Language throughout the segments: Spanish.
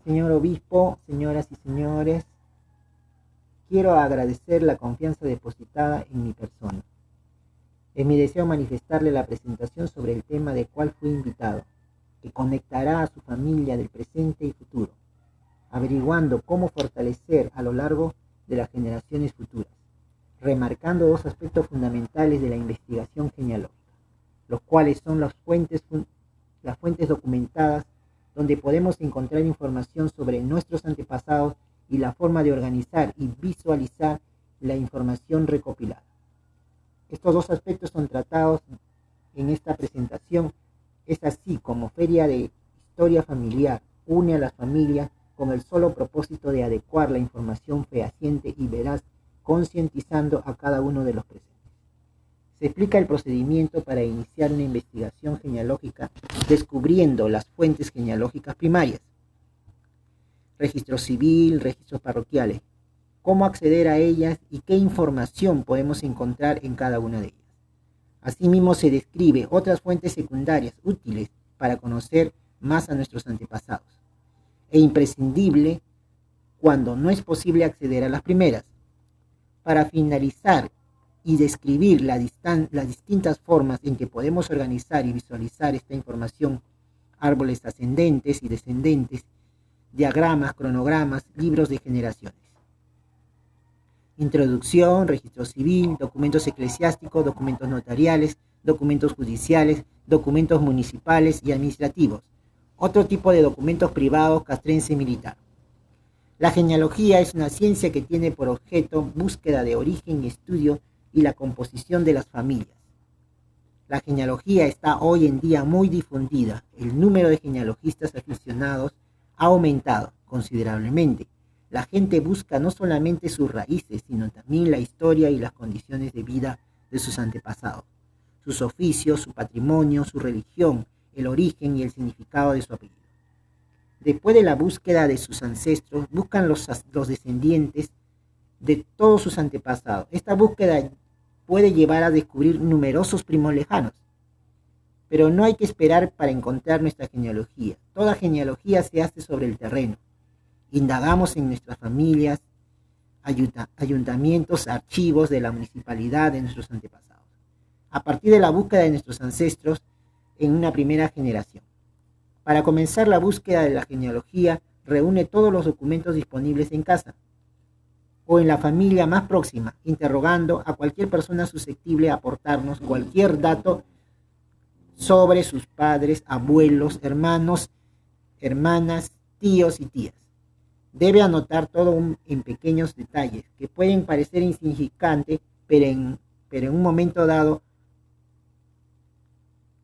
Señor obispo, señoras y señores, quiero agradecer la confianza depositada en mi persona. Es mi deseo manifestarle la presentación sobre el tema del cual fui invitado, que conectará a su familia del presente y futuro, averiguando cómo fortalecer a lo largo de las generaciones futuras, remarcando dos aspectos fundamentales de la investigación genealógica, los cuales son las fuentes documentadas donde podemos encontrar información sobre nuestros antepasados y la forma de organizar y visualizar la información recopilada. Estos dos aspectos son tratados en esta presentación. Es así como Feria de Historia Familiar une a las familias con el solo propósito de adecuar la información fehaciente y veraz, concientizando a cada uno de los presentes. Se explica el procedimiento para iniciar una investigación genealógica descubriendo las fuentes genealógicas primarias, registro civil, registros parroquiales, cómo acceder a ellas y qué información podemos encontrar en cada una de ellas. Asimismo, se describe otras fuentes secundarias útiles para conocer más a nuestros antepasados, e imprescindible cuando no es posible acceder a las primeras. Para finalizar y describir las distintas formas en que podemos organizar y visualizar esta información, árboles ascendentes y descendentes, diagramas, cronogramas, libros de generaciones. Introducción, registro civil, documentos eclesiásticos, documentos notariales, documentos judiciales, documentos municipales y administrativos. Otro tipo de documentos privados, castrense y militar. La genealogía es una ciencia que tiene por objeto búsqueda de origen y estudio y la composición de las familias. La genealogía está hoy en día muy difundida. El número de genealogistas aficionados ha aumentado considerablemente. La gente busca no solamente sus raíces, sino también la historia y las condiciones de vida de sus antepasados, sus oficios, su patrimonio, su religión, el origen y el significado de su apellido. Después de la búsqueda de sus ancestros, buscan los descendientes de todos sus antepasados. Esta búsqueda puede llevar a descubrir numerosos primos lejanos, pero no hay que esperar para encontrar nuestra genealogía. Toda genealogía se hace sobre el terreno. Indagamos en nuestras familias, ayuntamientos, archivos de la municipalidad de nuestros antepasados, a partir de la búsqueda de nuestros ancestros en una primera generación. Para comenzar la búsqueda de la genealogía, reúne todos los documentos disponibles en casa o en la familia más próxima, interrogando a cualquier persona susceptible a aportarnos cualquier dato sobre sus padres, abuelos, hermanos, hermanas, tíos y tías. Debe anotar todo en pequeños detalles que pueden parecer insignificantes, pero en un momento dado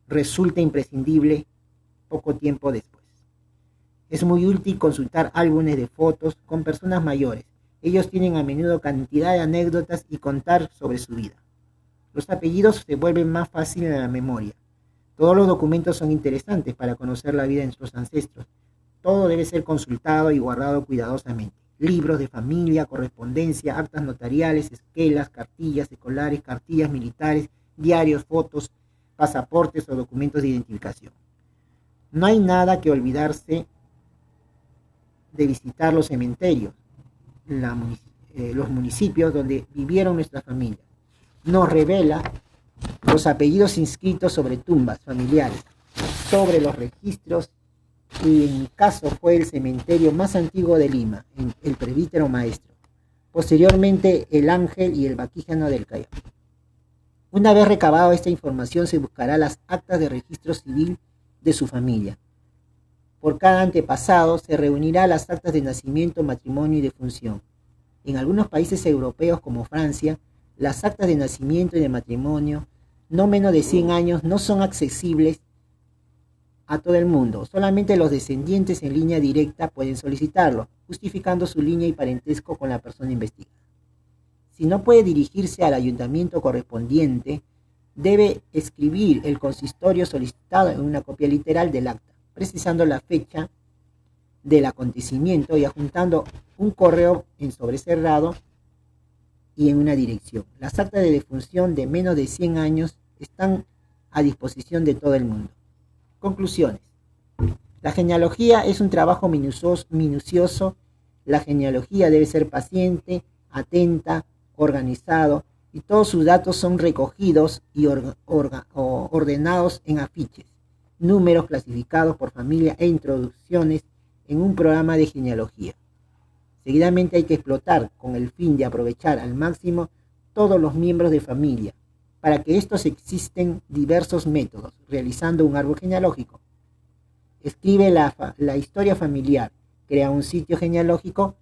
resulta imprescindible poco tiempo después. Es muy útil consultar álbumes de fotos con personas mayores. Ellos tienen a menudo cantidad de anécdotas y contar sobre su vida. Los apellidos se vuelven más fáciles en la memoria. Todos los documentos son interesantes para conocer la vida de nuestros ancestros. Todo debe ser consultado y guardado cuidadosamente. Libros de familia, correspondencia, actas notariales, esquelas, cartillas escolares, cartillas militares, diarios, fotos, pasaportes o documentos de identificación. No hay nada que olvidarse de visitar los cementerios, los municipios donde vivieron nuestras familias. Nos revela los apellidos inscritos sobre tumbas familiares, sobre los registros, y en mi caso fue el cementerio más antiguo de Lima, el Presbítero Maestro. Posteriormente el Ángel y el Baquíjano del Callao. Una vez recabada esta información, se buscará las actas de registro civil de su familia. Por cada antepasado se reunirá las actas de nacimiento, matrimonio y defunción. En algunos países europeos como Francia, las actas de nacimiento y de matrimonio no menos de 100 años no son accesibles a todo el mundo. Solamente los descendientes en línea directa pueden solicitarlo, justificando su línea y parentesco con la persona investigada. Si no puede dirigirse al ayuntamiento correspondiente, debe escribir el consistorio solicitado en una copia literal del acta, precisando la fecha del acontecimiento y adjuntando un correo en sobrecerrado y en una dirección. Las actas de defunción de menos de 100 años están a disposición de todo el mundo. Conclusiones. La genealogía es un trabajo minucioso. La genealogía debe ser paciente, atenta, organizado, y todos sus datos son recogidos y ordenados en afiches, números clasificados por familia e introducciones en un programa de genealogía. Seguidamente hay que explotar con el fin de aprovechar al máximo todos los miembros de familia. Para que estos existen diversos métodos, realizando un árbol genealógico. Escribe la historia familiar, crea un sitio genealógico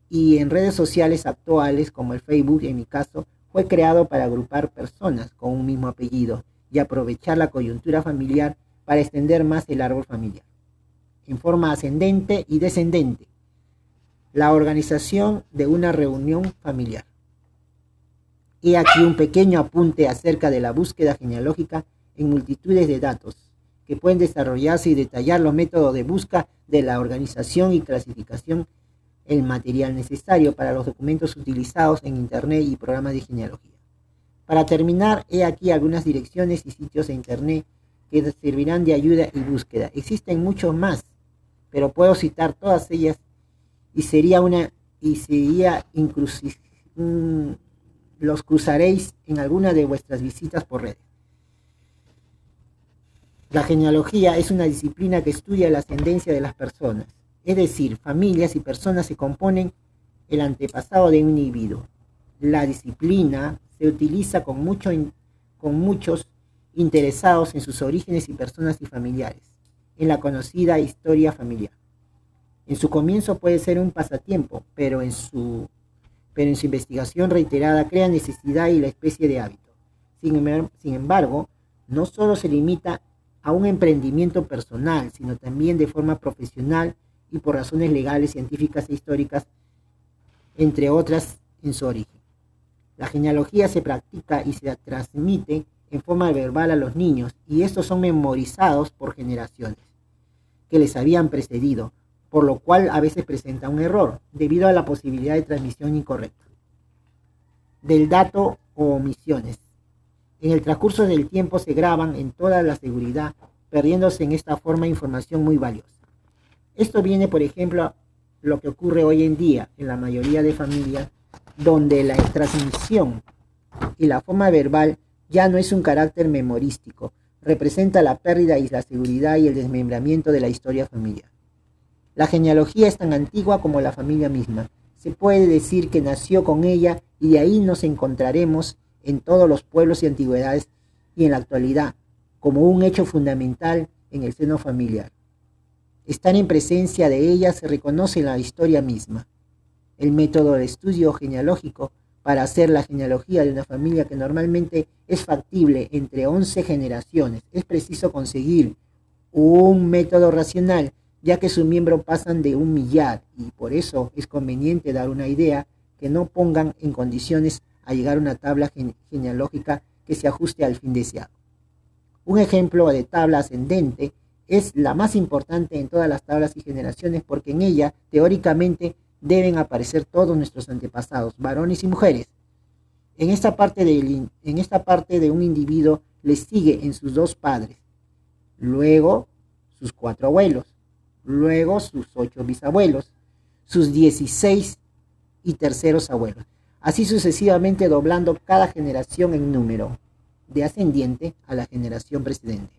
y en redes sociales actuales como el Facebook, en mi caso, fue creado para agrupar personas con un mismo apellido y aprovechar la coyuntura familiar para extender más el árbol familiar. En forma ascendente y descendente. La organización de una reunión familiar. He aquí un pequeño apunte acerca de la búsqueda genealógica en multitudes de datos que pueden desarrollarse y detallar los métodos de búsqueda de la organización y clasificación, el material necesario para los documentos utilizados en Internet y programas de genealogía. Para terminar, he aquí algunas direcciones y sitios de Internet que servirán de ayuda y búsqueda. Existen muchos más, pero puedo citar todas ellas los cruzaréis en alguna de vuestras visitas por redes. La genealogía es una disciplina que estudia la ascendencia de las personas, es decir, familias y personas se componen el antepasado de un individuo. La disciplina se utiliza con muchos interesados en sus orígenes y personas y familiares, en la conocida historia familiar. En su comienzo puede ser un pasatiempo, pero en su investigación reiterada crea necesidad y la especie de hábito. Sin embargo, no solo se limita a un emprendimiento personal, sino también de forma profesional y por razones legales, científicas e históricas, entre otras en su origen. La genealogía se practica y se transmite en forma verbal a los niños, y estos son memorizados por generaciones que les habían precedido, por lo cual a veces presenta un error, debido a la posibilidad de transmisión incorrecta del dato o omisiones. En el transcurso del tiempo se graban en toda la seguridad, perdiéndose en esta forma información muy valiosa. Esto viene, por ejemplo, a lo que ocurre hoy en día en la mayoría de familias, donde la transmisión y la forma verbal ya no es un carácter memorístico, representa la pérdida y la seguridad y el desmembramiento de la historia familiar. La genealogía es tan antigua como la familia misma. Se puede decir que nació con ella y de ahí nos encontraremos en todos los pueblos y antigüedades y en la actualidad, como un hecho fundamental en el seno familiar. Estar en presencia de ella se reconoce en la historia misma. El método de estudio genealógico para hacer la genealogía de una familia que normalmente es factible entre 11 generaciones. Es preciso conseguir un método racional, ya que sus miembros pasan de 1 millar, y por eso es conveniente dar una idea que no pongan en condiciones a llegar a una tabla genealógica que se ajuste al fin deseado. Un ejemplo de tabla ascendente es la más importante en todas las tablas y generaciones, porque en ella, teóricamente, deben aparecer todos nuestros antepasados, varones y mujeres. En esta parte de un individuo le sigue en sus 2 padres, luego sus 4 abuelos, luego sus 8 bisabuelos, sus 16 y terceros abuelos, así sucesivamente, doblando cada generación en número de ascendiente a la generación precedente.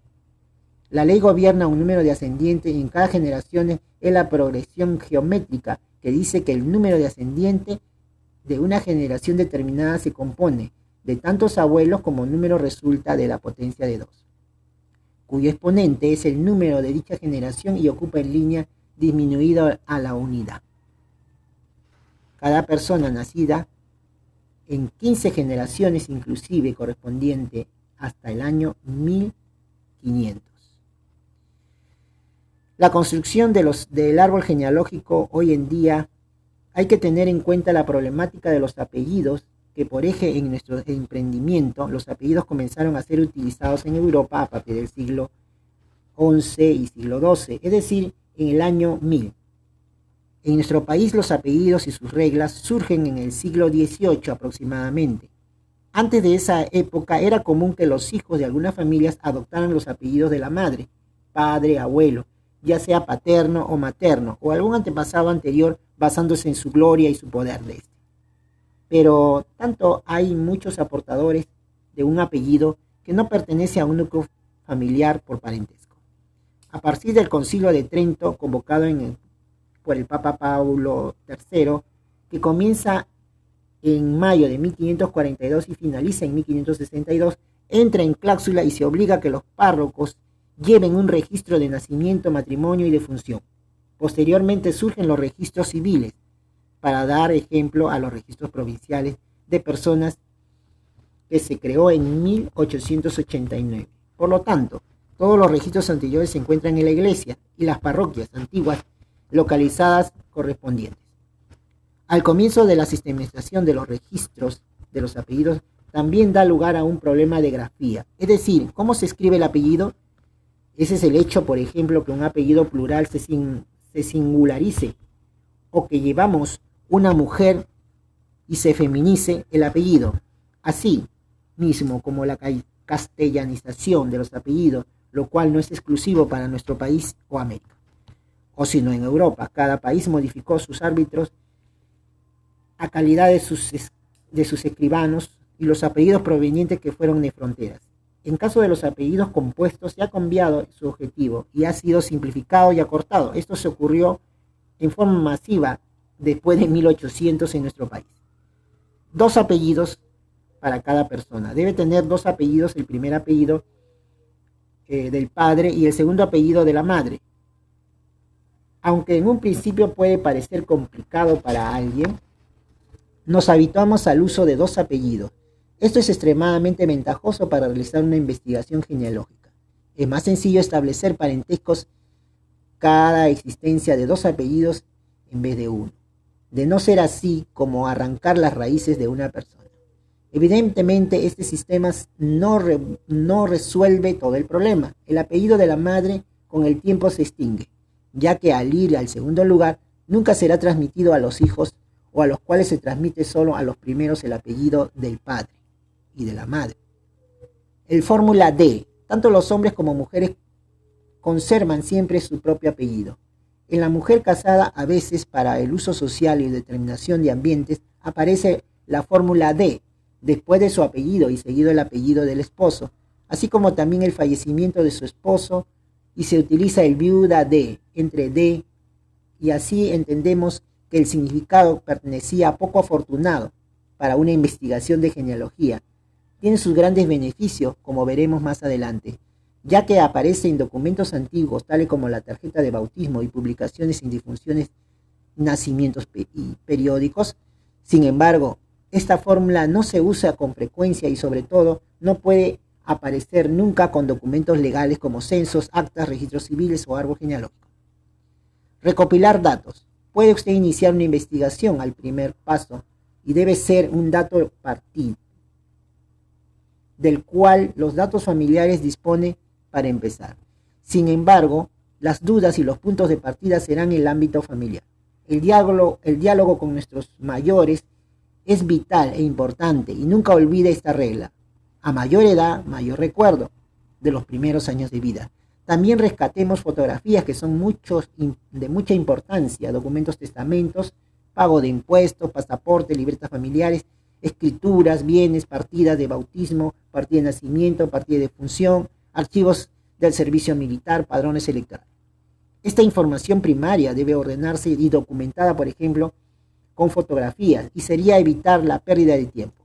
La ley gobierna un número de ascendiente y en cada generación es la progresión geométrica que dice que el número de ascendiente de una generación determinada se compone de tantos abuelos como número resulta de la potencia de 2, cuyo exponente es el número de dicha generación y ocupa en línea disminuida a la unidad. Cada persona nacida en 15 generaciones inclusive correspondiente hasta el año 1500. La construcción del árbol genealógico hoy en día hay que tener en cuenta la problemática de los apellidos, que por eje en nuestro emprendimiento. Los apellidos comenzaron a ser utilizados en Europa a partir del siglo XI y siglo XII, es decir, en el año 1000. En nuestro país los apellidos y sus reglas surgen en el siglo XVIII aproximadamente. Antes de esa época era común que los hijos de algunas familias adoptaran los apellidos de la madre, padre, abuelo, ya sea paterno o materno, o algún antepasado anterior basándose en su gloria y su poder de este. Pero tanto hay muchos aportadores de un apellido que no pertenece a un núcleo familiar por parentesco. A partir del Concilio de Trento, convocado por el Papa Paulo III, que comienza en mayo de 1542 y finaliza en 1562, entra en cláusula y se obliga a que los párrocos lleven un registro de nacimiento, matrimonio y defunción. Posteriormente surgen los registros civiles, para dar ejemplo a los registros provinciales de personas que se creó en 1889. Por lo tanto, todos los registros anteriores se encuentran en la iglesia y las parroquias antiguas localizadas correspondientes. Al comienzo de la sistematización de los registros de los apellidos también da lugar a un problema de grafía, es decir, ¿cómo se escribe el apellido? Ese es el hecho, por ejemplo, que un apellido plural se singularice, o que llevamos una mujer y se feminice el apellido. Así mismo como la castellanización de los apellidos, lo cual no es exclusivo para nuestro país o América, o sino en Europa. Cada país modificó sus árbitros a calidad de sus escribanos y los apellidos provenientes que fueron de fronteras. En caso de los apellidos compuestos, se ha cambiado su objetivo y ha sido simplificado y acortado. Esto se ocurrió en forma masiva después de 1800 en nuestro país. 2 apellidos para cada persona. Debe tener 2 apellidos, el primer apellido del padre y el segundo apellido de la madre. Aunque en un principio puede parecer complicado para alguien, nos habituamos al uso de 2 apellidos. Esto es extremadamente ventajoso para realizar una investigación genealógica. Es más sencillo establecer parentescos cada existencia de 2 apellidos en vez de uno. De no ser así, como arrancar las raíces de una persona. Evidentemente, este sistema no resuelve todo el problema. El apellido de la madre con el tiempo se extingue, ya que al ir al segundo lugar, nunca será transmitido a los hijos, o a los cuales se transmite solo a los primeros el apellido del padre y de la madre. El fórmula D. Tanto los hombres como mujeres conservan siempre su propio apellido. En la mujer casada, a veces para el uso social y determinación de ambientes, aparece la fórmula D, después de su apellido y seguido el apellido del esposo, así como también el fallecimiento de su esposo, y se utiliza el viuda D, entre D, y así entendemos que el significado pertenecía a poco afortunado para una investigación de genealogía. Tiene sus grandes beneficios, como veremos más adelante, ya que aparece en documentos antiguos, tales como la tarjeta de bautismo y publicaciones en difusiones, nacimientos y periódicos. Sin embargo, esta fórmula no se usa con frecuencia y sobre todo no puede aparecer nunca con documentos legales como censos, actas, registros civiles o árbol genealógico. Recopilar datos. Puede usted iniciar una investigación al primer paso y debe ser un dato partido, del cual los datos familiares dispone para empezar. Sin embargo, las dudas y los puntos de partida serán el ámbito familiar. El diálogo con nuestros mayores es vital e importante y nunca olvide esta regla. A mayor edad, mayor recuerdo de los primeros años de vida. También rescatemos fotografías que son de mucha importancia, documentos, testamentos, pago de impuestos, pasaporte, libretas familiares, escrituras, bienes, partidas de bautismo, partida de nacimiento, partida de defunción, archivos del servicio militar, padrones electorales. Esta información primaria debe ordenarse y documentada, por ejemplo, con fotografías, y sería evitar la pérdida de tiempo.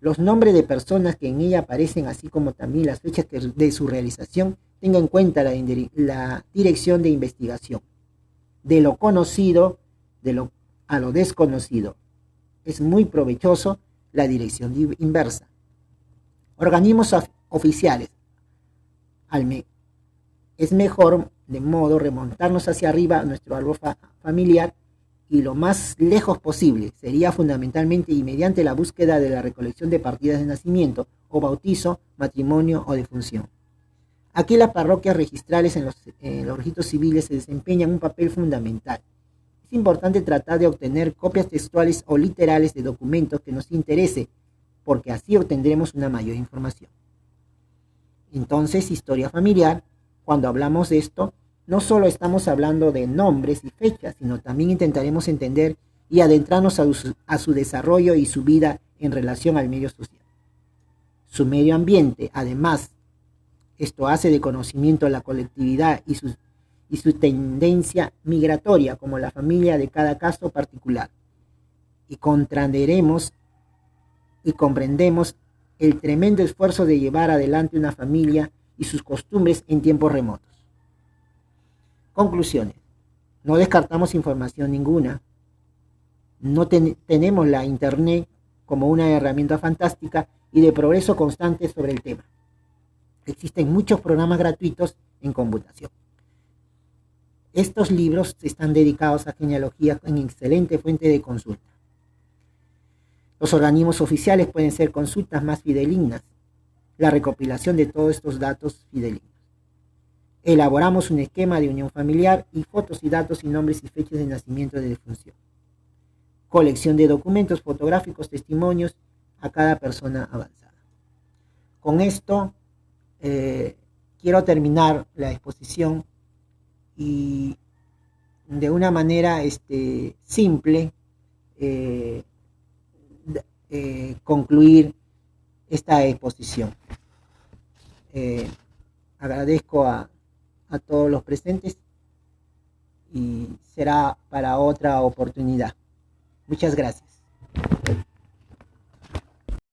Los nombres de personas que en ella aparecen, así como también las fechas de su realización, tenga en cuenta la dirección de investigación. De lo conocido a lo desconocido. Es muy provechoso la dirección inversa. Organismos oficiales. Es mejor, de modo, remontarnos hacia arriba a nuestro árbol familiar y lo más lejos posible. Sería fundamentalmente y mediante la búsqueda de la recolección de partidas de nacimiento o bautizo, matrimonio o defunción. Aquí las parroquias registrales en los registros civiles se desempeñan un papel fundamental. Es importante tratar de obtener copias textuales o literales de documentos que nos interese, porque así obtendremos una mayor información. Entonces, historia familiar, cuando hablamos de esto, no solo estamos hablando de nombres y fechas, sino también intentaremos entender y adentrarnos a su desarrollo y su vida en relación al medio social. Su medio ambiente, además, esto hace de conocimiento la colectividad y su tendencia migratoria como la familia de cada caso particular. Y comprenderemos y comprendemos el tremendo esfuerzo de llevar adelante una familia y sus costumbres en tiempos remotos. Conclusiones. No descartamos información ninguna. No tenemos la Internet como una herramienta fantástica y de progreso constante sobre el tema. Existen muchos programas gratuitos en computación. Estos libros están dedicados a genealogía en excelente fuente de consulta. Los organismos oficiales pueden ser consultas más fidedignas, la recopilación de todos estos datos fidedignos. Elaboramos un esquema de unión familiar y fotos y datos y nombres y fechas de nacimiento de defunción. Colección de documentos fotográficos, testimonios a cada persona avanzada. Con esto quiero terminar la exposición y de una manera simple concluir esta exposición. Agradezco a todos los presentes y será para otra oportunidad. Muchas gracias.